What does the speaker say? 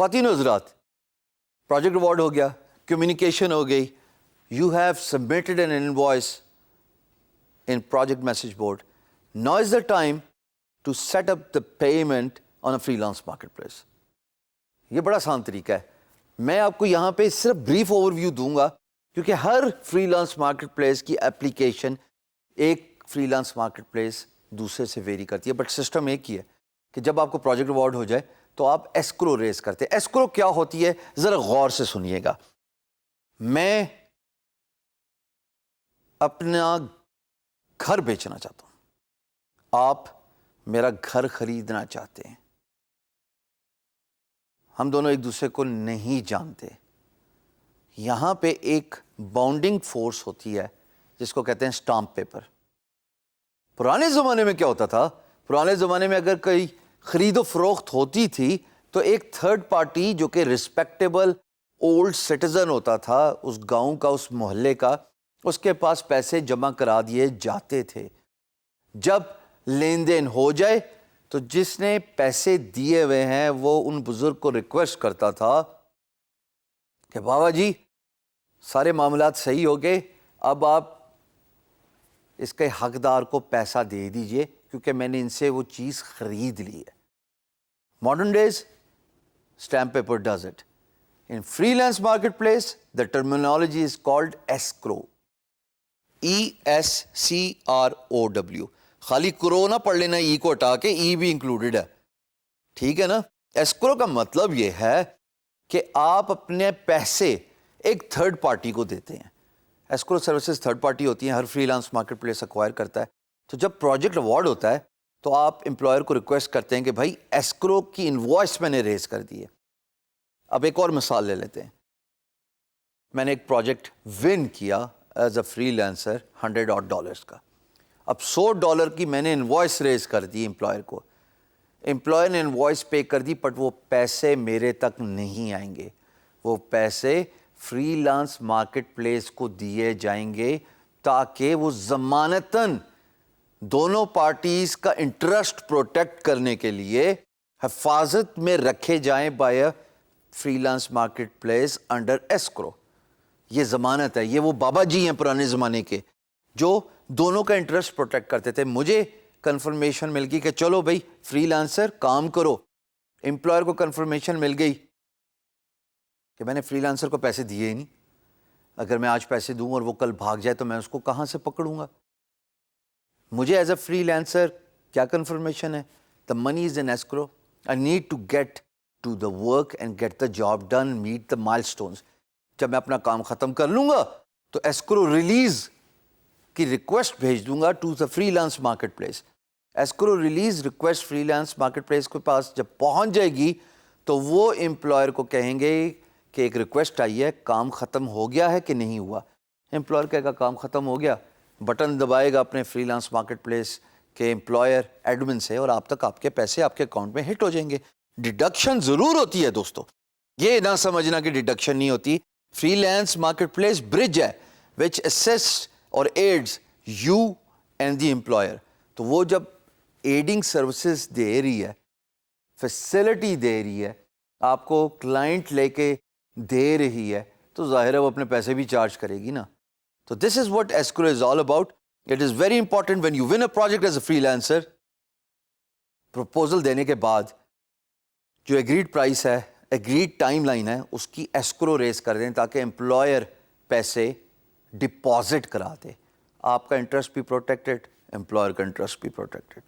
خواتین و حضرات, پروجیکٹ اوارڈ ہو گیا, کمیونیکیشن ہو گئی, you have submitted an invoice in project message board. Now is the time to set up the payment on a freelance marketplace. یہ بڑا آسان طریقہ ہے. میں آپ کو یہاں پہ صرف بریف اوور ویو دوں گا کیونکہ ہر فری لانس مارکیٹ پلیس کی اپلیکیشن ایک فری لانس مارکیٹ پلیس دوسرے سے ویری کرتی ہے, بٹ سسٹم ایک ہی ہے کہ جب آپ کو پروجیکٹ اوارڈ ہو جائے تو آپ ایسکرو ریز کرتے ہیں. ایسکرو کیا ہوتی ہے ذرا غور سے سنیے گا. میں اپنا گھر بیچنا چاہتا ہوں, آپ میرا گھر خریدنا چاہتے ہیں, ہم دونوں ایک دوسرے کو نہیں جانتے. یہاں پہ ایک باؤنڈنگ فورس ہوتی ہے جس کو کہتے ہیں اسٹامپ پیپر. پرانے زمانے میں کیا ہوتا تھا, پرانے زمانے میں اگر کوئی خرید و فروخت ہوتی تھی تو ایک تھرڈ پارٹی جو کہ رسپیکٹیبل اولڈ سٹیزن ہوتا تھا اس گاؤں کا, اس محلے کا, اس کے پاس پیسے جمع کرا دیے جاتے تھے. جب لین دین ہو جائے تو جس نے پیسے دیے ہوئے ہیں وہ ان بزرگ کو ریکویسٹ کرتا تھا کہ بابا جی سارے معاملات صحیح ہو گئے, اب آپ اس کے حقدار کو پیسہ دے دیجئے کیونکہ میں نے ان سے وہ چیز خرید لی ہے. Modern days stamp paper does it. In freelance marketplace, the terminology is called escrow. ESCROW. خالی کرو نہ پڑھ لینا, ای کو ہٹا کے ای بھی انکلوڈیڈ ہے, ٹھیک ہے نا. ایسکرو کا مطلب یہ ہے کہ آپ اپنے پیسے ایک تھرڈ پارٹی کو دیتے ہیں. ایسکرو سروسز تھرڈ پارٹی ہوتی ہیں, ہر freelance marketplace acquire کرتا ہے. تو جب پروجیکٹ اوارڈ ہوتا ہے تو آپ امپلائر کو ریکویسٹ کرتے ہیں کہ بھائی ایسکرو کی انوائس میں نے ریز کر دی ہے. اب ایک اور مثال لے لیتے ہیں. میں نے ایک پروجیکٹ ون کیا ایز اے فری لینسر $100 کا. اب $100 کی میں نے انوائس ریز کر دی امپلائر کو. امپلائر نے انوائس پے کر دی بٹ وہ پیسے میرے تک نہیں آئیں گے. وہ پیسے فری لانس مارکیٹ پلیس کو دیے جائیں گے تاکہ وہ ضمانتاً دونوں پارٹیز کا انٹرسٹ پروٹیکٹ کرنے کے لیے حفاظت میں رکھے جائیں by free lance market place under escrow. یہ ضمانت ہے. یہ وہ بابا جی ہیں پرانے زمانے کے جو دونوں کا انٹرسٹ پروٹیکٹ کرتے تھے. مجھے کنفرمیشن مل گئی کہ چلو بھائی فری لانسر کام کرو. امپلائر کو کنفرمیشن مل گئی کہ میں نے فری لانسر کو پیسے دیے ہی نہیں. اگر میں آج پیسے دوں اور وہ کل بھاگ جائے تو میں اس کو کہاں سے پکڑوں گا. مجھے ایز اے فری لانسر کیا کنفرمیشن ہے, the money is in escrow. I need to get to the work and get the job done, meet the milestones. جب میں اپنا کام ختم کر لوں گا تو ایسکرو ریلیز کی ریکویسٹ بھیج دوں گا to the freelance marketplace. Escrow release request freelance marketplace کے پاس جب پہنچ جائے گی تو وہ امپلائر کو کہیں گے کہ ایک ریکویسٹ آئی ہے, کام ختم ہو گیا ہے کہ نہیں ہوا. امپلائر کہے گا کام ختم ہو گیا, بٹن دبائے گا اپنے فری لانس مارکیٹ پلیس کے امپلائر ایڈمن سے اور آپ تک آپ کے پیسے آپ کے اکاؤنٹ میں ہٹ ہو جائیں گے. ڈیڈکشن ضرور ہوتی ہے دوستو, یہ نہ سمجھنا کہ ڈیڈکشن نہیں ہوتی. فری لانس مارکیٹ پلیس برج ہے which assists اور aids you and the employer. تو وہ جب ایڈنگ سروسز دے رہی ہے, فیسلٹی دے رہی ہے, آپ کو کلائنٹ لے کے دے رہی ہے, تو ظاہر ہے وہ اپنے پیسے بھی چارج کرے گی نا. تو this is what escrow is all about. It is very important when you win a project as a freelancer. Proposal دینے کے بعد جو ایگریڈ پرائس ہے, ایگریڈ ٹائم لائن ہے, اس کی ایسکرو ریز کر دیں تاکہ امپلائر پیسے ڈپازٹ کرا دے. آپ کا انٹرسٹ بھی پروٹیکٹڈ, امپلائر کا انٹرسٹ بھی پروٹیکٹڈ.